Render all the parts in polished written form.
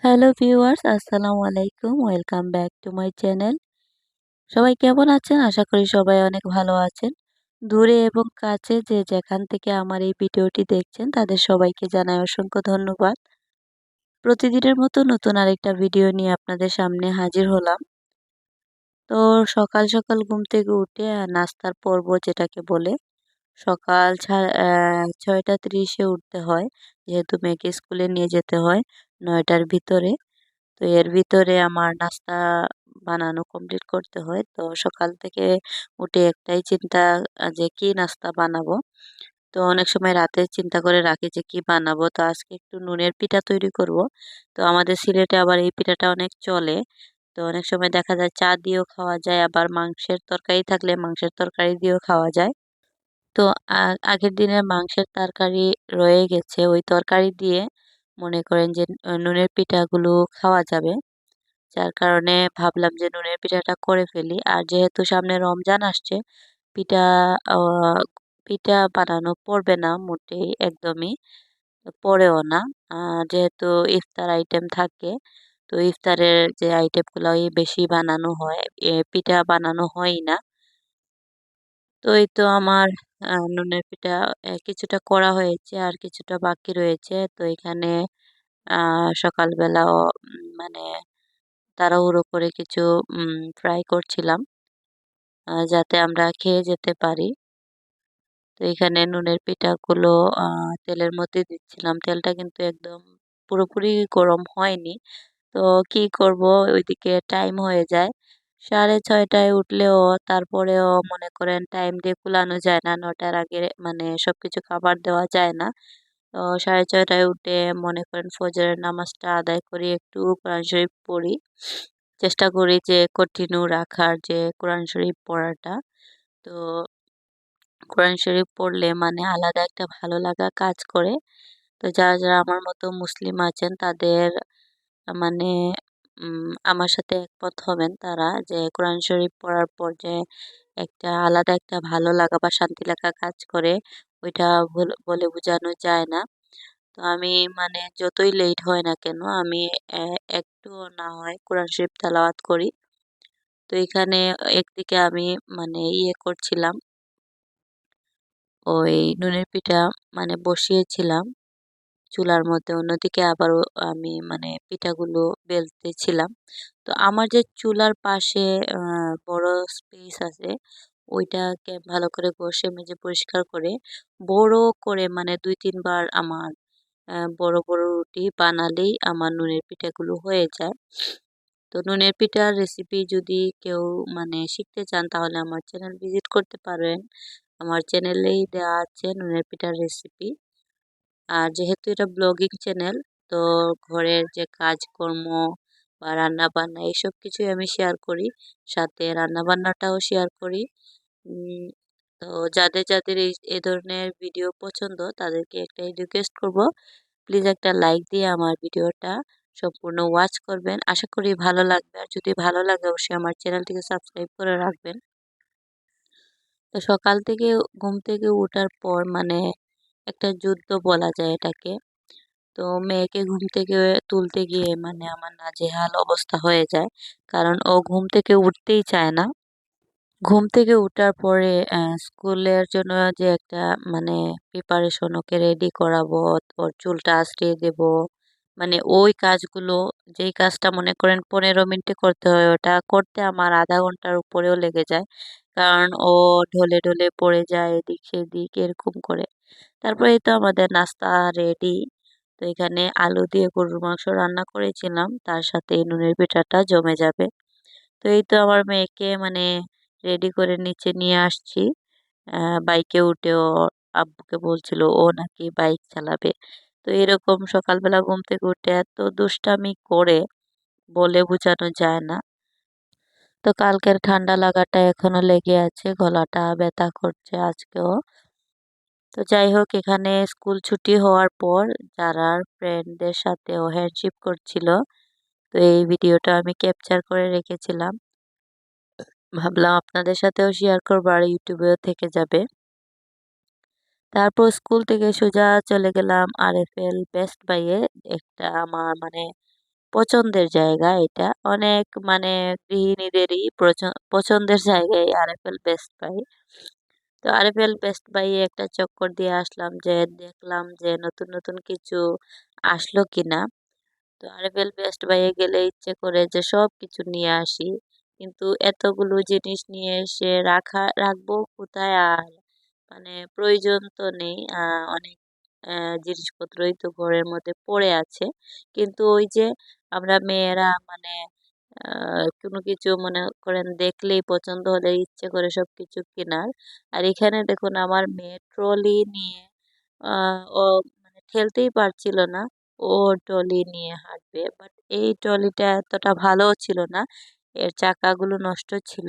Hello viewers, আসসালামু আলাইকুম। Welcome back to my channel. সবাই কেমন আছেন? আশা করি সবাই অনেক ভালো আছেন। দূরে এবং কাছে যে যেখান থেকে আমার এই ভিডিওটি দেখছেন তাদের সবাইকে জানাই অসংখ্য ধন্যবাদ। প্রতিদিনের মতো নতুন আরেকটা ভিডিও নিয়ে আপনাদের সামনে হাজির হলাম। তো সকাল সকাল ঘুম থেকে উঠে নাস্তার পর্ব যেটাকে বলে সকাল ৬টা ৩০-এ উঠতে হয়। যেহেতু মেয়েকে স্কুলে নিয়ে যেতে হয় ৯টার ভিতরে। তো এর ভিতরে আমার নাস্তা বানানো কমপ্লিট করতে হয়। তো সকাল থেকে উঠে একটাই চিন্তা যে কি নাস্তা বানাবো। তো অনেক সময় রাতে চিন্তা করে রাখি যে কি বানাবো। তো আজকে একটু নুনের পিঠা তৈরি করব। তো আমাদের সিলেটে আবার এই পিঠাটা অনেক চলে। তো অনেক সময় দেখা যায় চা দিয়েও খাওয়া যায়, আবার মাংসের তরকারি থাকলে মাংসের তরকারি দিয়েও খাওয়া যায়। তো আগের দিনের মাংসের তরকারি রয়ে গেছে। ওই তরকারি দিয়ে মনে করেন যে নুনের পিঠাগুলো খাওয়া যাবে। যার কারণে ভাবলাম যে নুনের পিঠাটা করে ফেলি। আর যেহেতু সামনে রমজান আসছে, পিঠা আ পিঠা বানানো পড়বে না মোটেই একদমই। পড়েও না। আ যেহেতু ইফতার আইটেম থাকে, তো ইফতারের যে আইটেমগুলো বেশি বানানো হয়, পিঠা বানানো হয়ই না। তো এই তো আমার নুনের পিঠা কিছুটা করা হয়েছে আর কিছুটা বাকি রয়েছে। তো এখানে আ সকালবেলাও মানে তাড়াহুড়ো করে কিছু ফ্রাই করছিলাম যাতে আমরা খেয়ে যেতে পারি। তো এখানে নুনের পিঠাগুলো আ তেলের মধ্যে দিচ্ছিলাম। তেলটা কিন্তু একদম পুরোপুরি গরম হয়নি। তো কি করব, ওইদিকে টাইম হয়ে যায়। ৬:৩০ উঠলেও তারপরেও মনে করেন টাইম দিয়ে কুলানো যায় না। ৯টার আগে মানে সবকিছু খাবার দেওয়া যায় না। তো ৬:৩০ উঠে মনে করেন ফজরের নামাজটা আদায় করি, একটু কোরআন শরীফ পড়ি। চেষ্টা করি যে কন্টিনিউ রাখার যে কোরআন শরীফ পড়াটা। তো কোরআন শরীফ পড়লে মানে আলাদা একটা ভালো লাগা কাজ করে। তো যারা আমার মতো মুসলিম আছেন তাদের মানে আমার সাথে একমত হবেন তারা যে কোরআন শরীফ পড়ার পর যে একটা আলাদা একটা ভালো লাগা বা শান্তি লাগা কাজ করে, ওইটা বলে বোঝানো যায় না। তো আমি মানে যতই লেট হয় না কেন আমি একটুও না হয় কোরআন শরীফ তেলাওয়াত করি। তো এখানে একদিকে আমি মানে করছিলাম, ওই নুনের পিঠা মানে বসিয়েছিলাম চুলার মধ্যে। অন্যদিকে আবারও আমি মানে পিঠাগুলো বেলতেছিলাম। তো আমার যে চুলার পাশে আ বড় স্পেস আছে, ওইটাকে ভালো করে ঘষে মেজে পরিষ্কার করে বড় করে মানে ২-৩ বার আমার বড়, বড় রুটি বানালেই আমার নুনের পিঠাগুলো হয়ে যায়। তো নুনের পিঠার রেসিপি যদি কেউ মানে শিখতে চান তাহলে আমার চ্যানেল ভিজিট করতে পারেন। আমার চ্যানেলেই দেওয়া আছে নুনের পিঠার রেসিপি। আর যেহেতু এটা ব্লগিং চ্যানেল, তো ঘরের যে কাজকর্ম বা রান্নাবান্না এইসব কিছুই আমি শেয়ার করি। সাথে রান্নাবান্নাটাও শেয়ার করি। উম তো যাদের এ ধরনের ভিডিও পছন্দ তাদেরকে একটাই রিকোয়েস্ট করব, প্লিজ একটা লাইক দিয়ে আমার ভিডিওটা সম্পূর্ণ ওয়াচ করবেন। আশা করি ভালো লাগবে। আর যদি ভালো লাগে অবশ্যই আমার চ্যানেলটিকে সাবস্ক্রাইব করে রাখবেন। তো সকাল থেকে ঘুম থেকে উঠার পর মানে একটা যুদ্ধ বলা যায় এটাকে। তো মেয়েকে ঘুম থেকে তুলতে গিয়ে মানে আমার নাজেহাল অবস্থা হয়ে যায়। কারণ ও ঘুম থেকে উঠতেই চায় না। ঘুম থেকে উঠার পরে স্কুলের জন্য যে একটা মানে প্রিপারেশন, ওকে রেডি করাবো, ওর চুলটা আঁচড়িয়ে দেবো। মানে ওই কাজগুলো, যেই কাজটা মনে করেন ১৫ মিনিটে করতে হয়, ওটা করতে আমার ০.৫ ঘন্টার উপরেও লেগে যায়। কারণ ও ঢলে, ঢলে পড়ে যায় এদিক সেদিক এরকম করে। তারপরে এই তো আমাদের নাস্তা রেডি। তো এখানে আলু দিয়ে গরুর মাংস রান্না করেছিলাম। তার সাথে এই নুনের পিঠাটা জমে যাবে। তো এই তো আমার মেয়েকে মানে রেডি করে নিচে নিয়ে আসছি। আ বাইকে উঠে ও আব্বুকে বলছিল ও নাকি বাইক চালাবে। তো এরকম সকালবেলা ঘুম থেকে উঠে এত দুষ্টামি করে বলে বোঝানো যায় না। তো কালকের ঠান্ডা লাগাটা এখনো লেগে আছে, গলাটা ব্যথা করছে আজকেও। তো যাই হোক, এখানে স্কুল ছুটি হওয়ার পর যারা ফ্রেন্ডদের সাথে ও হ্যান্ডশিপ করছিল, তো এই ভিডিওটা আমি ক্যাপচার করে রেখেছিলাম। ভাবলাম আপনাদের সাথেও শেয়ার করবো আর ইউটিউবেও থেকে যাবে। তারপর স্কুল থেকে সোজা চলে গেলাম আরএফএল বেস্ট বাইয়ে। একটা আমার মানে পছন্দের জায়গা এটা। অনেক মানে গৃহিণীদেরই পছন্দের জায়গা এই আরএফএল বেস্ট বাই। তো আরএফএল বেস্ট বাই এ একটা চক্কর দিয়ে আসলাম, যে দেখলাম যে নতুন নতুন কিছু আসলো কিনা। তো আরএফএল বেস্ট বাই এ গেলে ইচ্ছে করে যে সবকিছু নিয়ে আসি। কিন্তু এতগুলো জিনিস নিয়ে এসে রাখবো কোথায় আর, মানে প্রয়োজন তো নেই। অনেক জিনিসপত্রই তো ঘরের মধ্যে পড়ে আছে। কিন্তু ওই যে আমরা মেয়েরা মানে কোনো কিছু মনে করেন দেখলেই পছন্দ হলে ইচ্ছে করে সবকিছু কেনার। আর এখানে দেখুন আমার মেয়ে ট্রলি নিয়ে ও মানে ঠেলতেই পারছিল না। ও ট্রলি নিয়ে হাঁটবে, বাট এই ট্রলিটা এতটা ভালোও ছিল না, এর চাকাগুলো নষ্ট ছিল।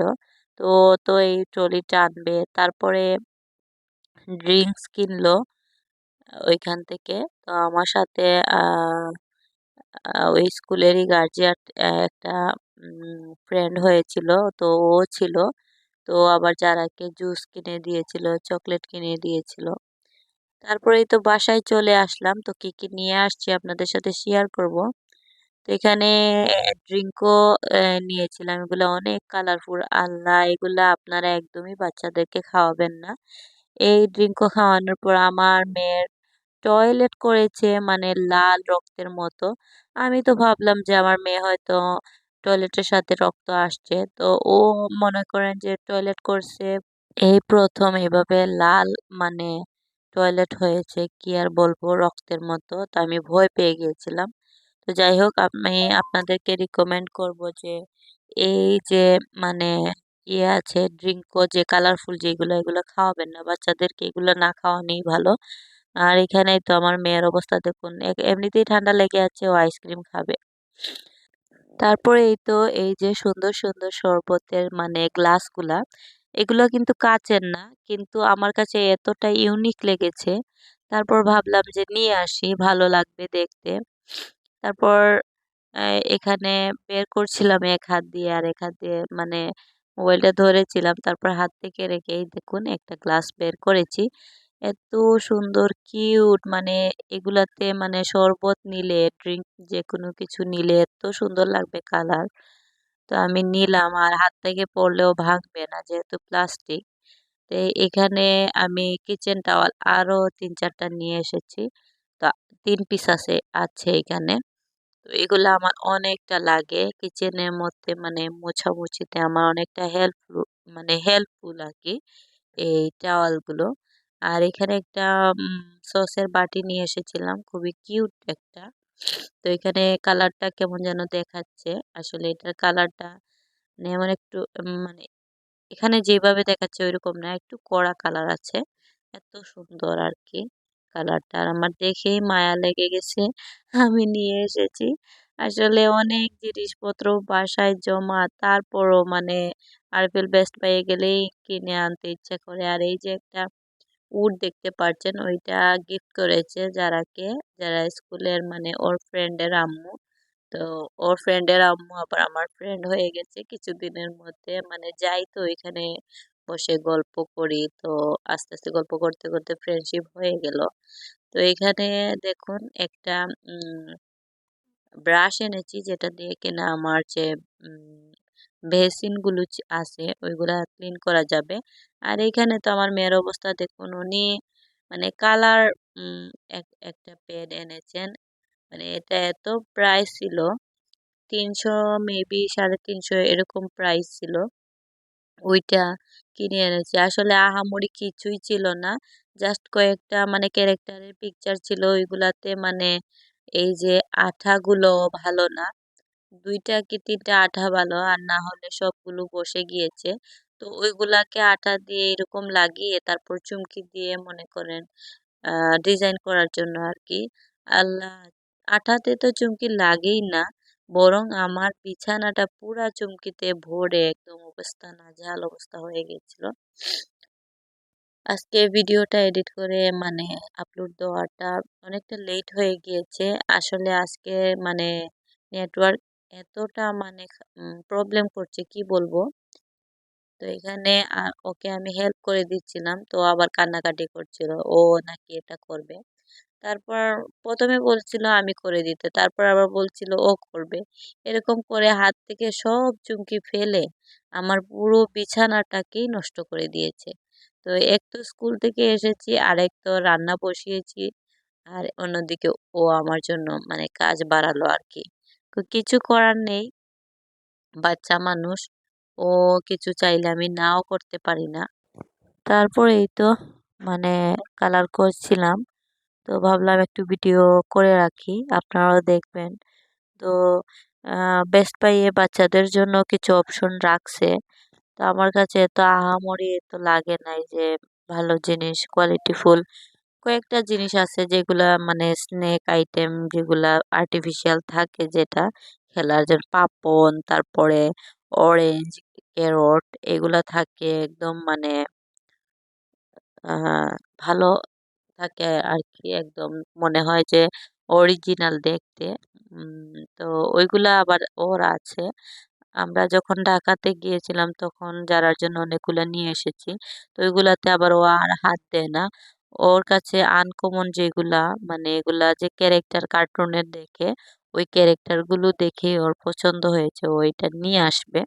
তো তো এই ট্রলি টানবে, তারপরে ড্রিঙ্কস কিনলো ওইখান থেকে। তো আমার সাথে আহ ওই স্কুলেরই গার্জিয়ান একটা ফ্রেন্ড হয়েছিল, তো ও ছিল। তো আবার যারাকে জুস কিনে দিয়েছিল, চকলেট কিনে দিয়েছিল। তারপরেই তো বাসায় চলে আসলাম, তো কি কি নিয়ে আসছি আপনাদের সাথে শেয়ার করব। তো এখানে ড্রিঙ্কও নিয়েছিলাম, এগুলো অনেক কালারফুল। আল্লাহ, এগুলা আপনারা একদমই বাচ্চাদেরকে খাওয়াবেন না। এই ড্রিঙ্কও খাওয়ানোর পর আমার মেয়ের টয়লেট করেছে, মানে লাল রক্তের মতো। আমি তো ভাবলাম যে আমার মেয়ে হয়তো টয়লেটের সাথে রক্ত আসছে, তো ও মনে করেন যে টয়লেট করছে। এই প্রথম এভাবে লাল মানে টয়লেট হয়েছে, কি আর বলবো, রক্তের মতো। তো আমি ভয় পেয়ে গিয়েছিলাম। তো যাই হোক, আমি আপনাদেরকে রিকমেন্ড করব যে এই যে মানে ইয়ে আছে ড্রিঙ্কও, যে কালারফুল যেগুলো, এগুলো খাওয়াবেন না বাচ্চাদেরকে, এগুলো না খাওয়ানোই ভালো। আর এখানেই তো আমার মেয়ের অবস্থা দেখুন, এমনিতেই ঠান্ডা লেগে আছে, ও আইসক্রিম খাবে। তারপরে এই তো এই যে সুন্দর সুন্দর শরবতের মানে গ্লাসগুলা, এগুলো কিন্তু কাচের না, কিন্তু আমার কাছে এতটা ইউনিক লেগেছে। তারপর ভাবলাম যে নিয়ে আসি, ভালো লাগবে দেখতে। তারপর এখানে বের করছিলাম এক হাত দিয়ে, আর এক হাত দিয়ে মানে মোবাইলটা ধরেছিলাম, তারপর হাত থেকে রেখেই দেখুন একটা গ্লাস বের করেছি। এত সুন্দর কিউট, মানে এগুলাতে মানে শরবত নিলে, ড্রিঙ্ক যে কোনো কিছু নিলে এত সুন্দর লাগবে কালার। তো আমি নিলাম, আর হাত থেকে পড়লেও ভাঙবে না যেহেতু প্লাস্টিক। তো এখানে আমি কিচেন টাওয়াল আরো 3-4টা নিয়ে এসেছি। তো 3 পিস আছে এখানে। তো এগুলা আমার অনেকটা লাগে কিচেনের মধ্যে, মানে মোছামুছিতে আমার অনেকটা হেল্পফুল আর কি এই টাওয়ালগুলো। আর এখানে একটা উম সসের বাটি নিয়ে এসেছিলাম, খুবই কিউট একটা। তো এখানে কালারটা কেমন যেন দেখাচ্ছে, আসলে এটার কালারটা মানে এমন একটু মানে এখানে যেভাবে দেখাচ্ছে ওইরকম না, একটু কড়া কালার আছে। এত সুন্দর আর কি কালারটা, আর আমার দেখেই মায়া লেগে গেছে। আমি নিয়ে এসেছি। আসলে অনেক জিনিসপত্র বাসায় জমা, তারপরও মানে আরএফএল বেস্ট বাইয়ে গেলেই কিনে আনতে ইচ্ছা করে। আর এই যে একটা উড দেখতে পাচ্ছেন, ওইটা গিফট করেছে যারা স্কুলের মানে ওর ফ্রেন্ডের আম্মু। তো ওর ফ্রেন্ডের আম্মু আবার আমার ফ্রেন্ড হয়ে গেছে কিছুদিনের মধ্যে, মানে যাই তো এখানে বসে গল্প করি, তো আস্তে আস্তে গল্প করতে করতে ফ্রেন্ডশিপ হয়ে গেল। তো এখানে দেখুন একটা ব্রাশ এনেছি, যেটা দিয়ে কিনা আমার যে বেসিন গুলো আছে ওইগুলা ক্লিন করা যাবে। আর এখানে তো আমার মেয়ের অবস্থা দেখুন, উনি মানে কালার একটা প্যাড এনেছেন, মানে এটা এত প্রাইস ছিল, 300 মেবি 350 এরকম প্রাইস ছিল। ওইটা কিনে এনেছি। আসলে আহামরি কিছুই ছিল না, জাস্ট কয়েকটা মানে ক্যারেক্টারের পিকচার ছিল ওইগুলাতে, মানে এই যে আঠাগুলো ভালো না, 2টা কি 3টা আঠা ভালো, আর না হলে সবগুলো বসে গিয়েছে। তো ওইগুলাকে আঠা দিয়ে এরকম লাগিয়ে তারপর চুমকি দিয়ে মনে করেন ডিজাইন করার জন্য আর কি। আল্লাহ, আঠাতে তো চুমকি লাগেই না, বরং আমার বিছানাটা পুরা চুমকিতে ভরে একদম অবস্থা নাজেহাল অবস্থা হয়ে গেছিল। আজকে ভিডিওটা এডিট করে মানে আপলোড দেওয়াটা অনেকটা লেট হয়ে গিয়েছে। আসলে আজকে মানে নেটওয়ার্ক এতটা মানে প্রবলেম করছে কি বলবো। তো এখানে ওকে আমি হেল্প করে দিচ্ছিলাম, তো আবার কান্নাকাটি করছিল ও নাকি এটা করবে। তারপর প্রথমে বলছিল আমি করে দিতে, তারপর আবার বলছিল ও করবে। এরকম করে হাত থেকে সব চুমকি ফেলে আমার পুরো বিছানাটাকেই নষ্ট করে দিয়েছে। তো এক তো স্কুল থেকে এসেছি, আরেক তো রান্না বসিয়েছি, আর অন্যদিকে ও আমার জন্য মানে কাজ বাড়ালো আর কি। তো কিছু করার নেই, বাচ্চা মানুষ, ও কিছু চাইলে আমি নাও করতে পারি না। তারপর এই তো মানে কালার করছিলাম, তো ভাবলাম একটু ভিডিও করে রাখি, আপনারাও দেখবেন। তো বেস্ট বাইয়ে বাচ্চাদের জন্য কিছু অপশন রাখছে। তো আমার কাছে এত আহামরি তো লাগে নাই যে ভালো জিনিস কোয়ালিটিফুল কয়েকটা জিনিস আছে যেগুলা মানে স্নেক আইটেম, যেগুলা আর্টিফিশিয়াল থাকে, যেটা খেলার জন্য পাপন, তারপরে অরেঞ্জ, ক্যারট, এগুলা থাকে একদম মানে আহ ভালো থাকে আর কি, একদম মনে হয় যে অরিজিনাল দেখতে। তো ওইগুলা আবার ওর আছে। আমরা যখন ঢাকাতে গিয়েছিলাম তখন যারার জন্য অনেকগুলা নিয়ে এসেছি। তো ওইগুলাতে আবার ও আর হাত দেয় না। ওর কাছে আনকমন যেগুলা মানে এগুলা যে ক্যারেক্টার কার্টুনের দেখে, ওই ক্যারেক্টার গুলো দেখে ওর পছন্দ হয়েছে, ওইটা নিয়ে আসবে।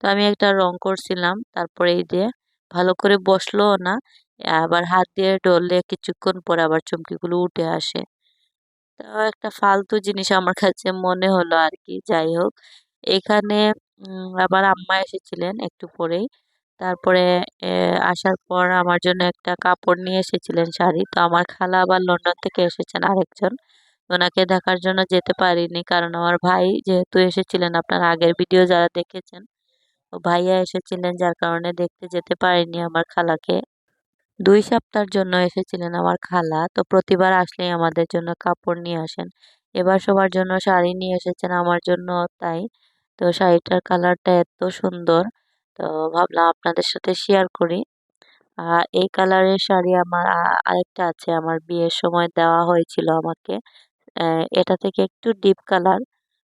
তো আমি একটা রং করছিলাম, তারপরে এই দিয়ে ভালো করে বসলো না, আবার হাত দিয়ে ডললে কিছুক্ষণ পর আবার চুমকিগুলো উঠে আসে। তো একটা ফালতু জিনিস আমার কাছে মনে হলো আর কি। যাই হোক, এখানে আবার আম্মা এসেছিলেন একটু পরেই। তারপরে আসার পর আমার জন্য একটা কাপড় নিয়ে এসেছিলেন, শাড়ি। তো আমার খালা আবার লন্ডন থেকে এসেছেন আরেকজন, ওনাকে দেখার জন্য যেতে পারিনি, কারণ আমার ভাই যেহেতু এসেছিলেন, আপনার আগের ভিডিও যারা দেখেছেন, ও ভাইয়া এসেছিলেন, যার কারণে দেখতে যেতে পারিনি আমার খালাকে। 2 সপ্তাহের জন্য এসেছিলেন আমার খালা, তো প্রতিবার আসলেই আমাদের জন্য কাপড় নিয়ে আসেন। এবার সবার জন্য শাড়ি নিয়ে এসেছেন, আমার জন্য তাই। তো শাড়িটার কালারটা এত সুন্দর, তো ভাবলাম আপনাদের সাথে শেয়ার করি। আর এই কালারের শাড়ি আমার আরেকটা আছে, আমার বিয়ের সময় দেওয়া হয়েছিল আমাকে। এটা থেকে একটু ডিপ কালার,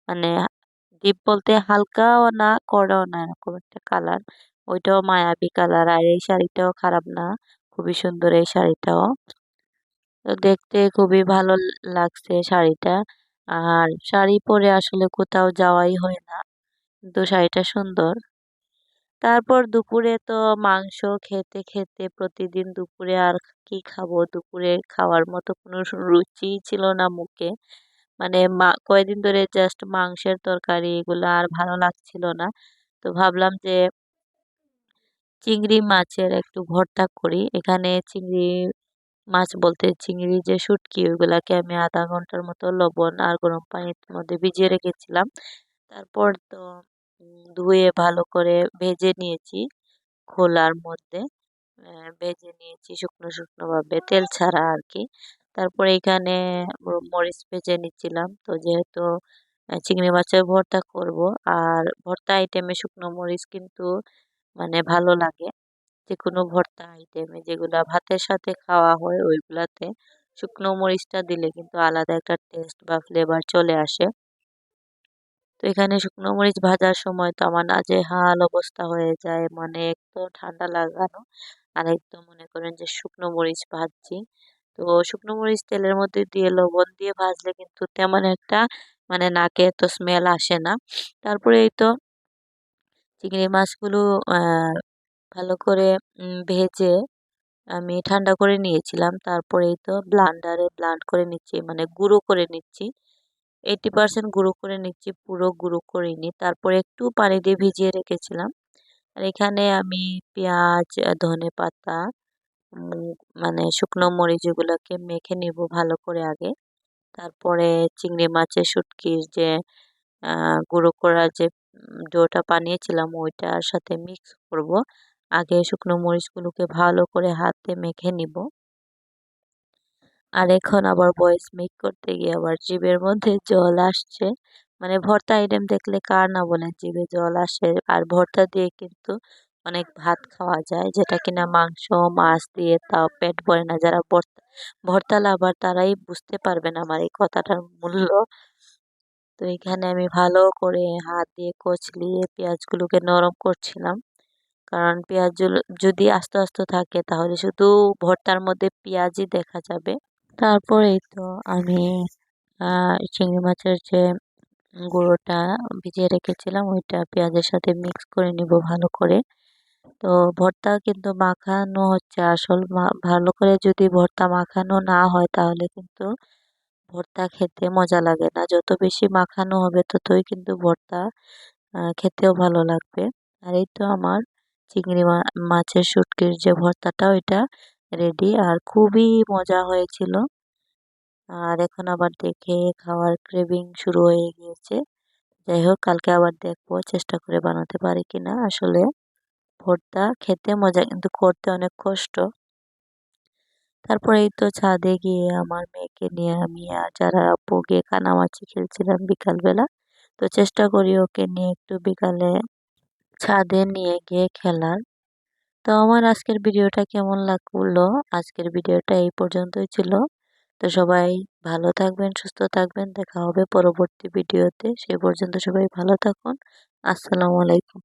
মানে ডিপ বলতে হালকাও না কড়াও না, এরকম একটা কালার। ওইটাও মায়াবী কালার, আর এই শাড়িটাও খারাপ না, খুবই সুন্দর এই শাড়িটাও। তো দেখতে খুবই ভালো লাগছে শাড়িটা। আর শাড়ি পরে আসলে কোথাও যাওয়াই হয় না, কিন্তু শাড়িটা সুন্দর। তারপর দুপুরে তো মাংস খেতে খেতে প্রতিদিন দুপুরে আর কি খাবো, দুপুরে খাওয়ার মতো কোনো রুচি ছিল না মুখে। মানে কয়েকদিন ধরে জাস্ট মাংসের তরকারি এগুলো আর ভালো লাগছিল না। তো ভাবলাম যে চিংড়ি মাছের একটু ভর্তা করি। এখানে চিংড়ি মাছ বলতে চিংড়ি যে শুটকি, ওইগুলাকে আমি আধা ঘন্টার মতো লবণ আর গরম পানির মধ্যে ভিজিয়ে রেখেছিলাম। তারপর তো ধুয়ে ভালো করে ভেজে নিয়েছি খোলার মধ্যে। ভেজে নিয়েছি শুকনো শুকনো ভাবে, তেল ছাড়া আর কি। তারপরে এখানে মরিচ ভেজে নিচ্ছিলাম। তো যেহেতু চিংড়ি মাছের ভর্তা করব, আর ভর্তা আইটেমে শুকনো মরিচ কিন্তু মানে ভালো লাগে। যে কোনো ভর্তা আইটেমে যেগুলা ভাতের সাথে খাওয়া হয় ওইগুলাতে শুকনো মরিচটা দিলে কিন্তু আলাদা একটা টেস্ট বা ফ্লেভার চলে আসে। তো এখানে শুকনো মরিচ ভাজার সময় তো আমার নাজেহাল অবস্থা হয়ে যায়, মানে এক তো ঠান্ডা লাগানো, আর একদম মনে করেন যে শুকনো মরিচ ভাজছি। তো শুকনো মরিচ তেলের মধ্যে দিয়ে লবণ দিয়ে ভাজলে কিন্তু তেমন একটা মানে নাকে তো স্মেল আসে না। তারপরে এই তো চিংড়ি মাছগুলো ভালো করে ভেজে আমি ঠান্ডা করে নিয়েছিলাম। তারপরে এই তো ব্লান্ডারে ব্লান্ড করে নিচ্ছি, মানে গুঁড়ো করে নিচ্ছি। 80% গুঁড়ো করে নিচ্ছি, পুরো গুঁড়ো করিনি। তারপরে একটু পানি দিয়ে ভিজিয়ে রেখেছিলাম। আর এখানে আমি পেঁয়াজ, ধনেপাতা, উম মানে শুকনো মরিচ এগুলোকে মেখে নিব ভালো করে আগে। তারপরে চিংড়ি মাছের শুটকির যে গুঁড়ো করা যে ডোটা বানিয়েছিলাম ওইটার সাথে মিক্স করব। আগে শুকনো মরিচগুলোকে ভালো করে হাতে মেখে নিব। আর এখন আবার ভয়েস মেক করতে গিয়ে আবার জিভের মধ্যে জল আসছে। মানে ভর্তা আইটেম দেখলে কার না বলে জিভে জল আসে। আর ভর্তা দিয়ে কিন্তু অনেক ভাত খাওয়া যায়, যেটা কিনা মাংস মাছ দিয়ে তাও পেট ভরে না। যারা ভর্তা ভর্তা লাভার তারাই বুঝতে পারবেন আমার এই কথাটার মূল্য। তো এখানে আমি ভালো করে হাত দিয়ে কচলিয়ে পেঁয়াজগুলোকে নরম করছিলাম, কারণ পেঁয়াজগুলো যদি আস্তে আস্তে থাকে তাহলে শুধু ভর্তার মধ্যে পেঁয়াজই দেখা যাবে। তারপরেই তো আমি চিংড়ি মাছের যে গুঁড়োটা ভিজিয়ে রেখেছিলাম ওইটা পেঁয়াজের সাথে মিক্স করে নিব ভালো করে। তো ভর্তা কিন্তু মাখানো হচ্ছে আসল ভালো করে যদি ভর্তা মাখানো না হয় তাহলে কিন্তু ভর্তা খেতে মজা লাগে না। যত বেশি মাখানো হবে ততই কিন্তু ভর্তা খেতেও ভালো লাগবে। আর এই তো আমার চিংড়ি মাছের শুটকির যে ভর্তাটা ওইটা রেডি আর খুবই মজা হয়েছিল। আর এখন আবার দেখে খাওয়ার ক্রেভিং শুরু হয়ে গিয়েছে। যাই হোক কালকে আবার দেখবো চেষ্টা করে বানাতে পারি কিনা। আসলে ভর্তা খেতে মজা কিন্তু করতে অনেক কষ্ট। তারপরে এই তো ছাদে গিয়ে আমার মেয়েকে নিয়ে আমি আর যারা আপু গিয়ে কানামাছি খেলছিলাম বিকালবেলা। তো চেষ্টা করি ওকে নিয়ে একটু বিকালে ছাদে নিয়ে গিয়ে খেলার। তো আমার আজকের ভিডিওটা কেমন লাগলো? আজকের ভিডিওটা এই পর্যন্তই ছিল। তো সবাই ভালো থাকবেন, সুস্থ থাকবেন। দেখা হবে পরবর্তী ভিডিওতে। সে পর্যন্ত সবাই ভালো থাকুন। আসসালামু আলাইকুম।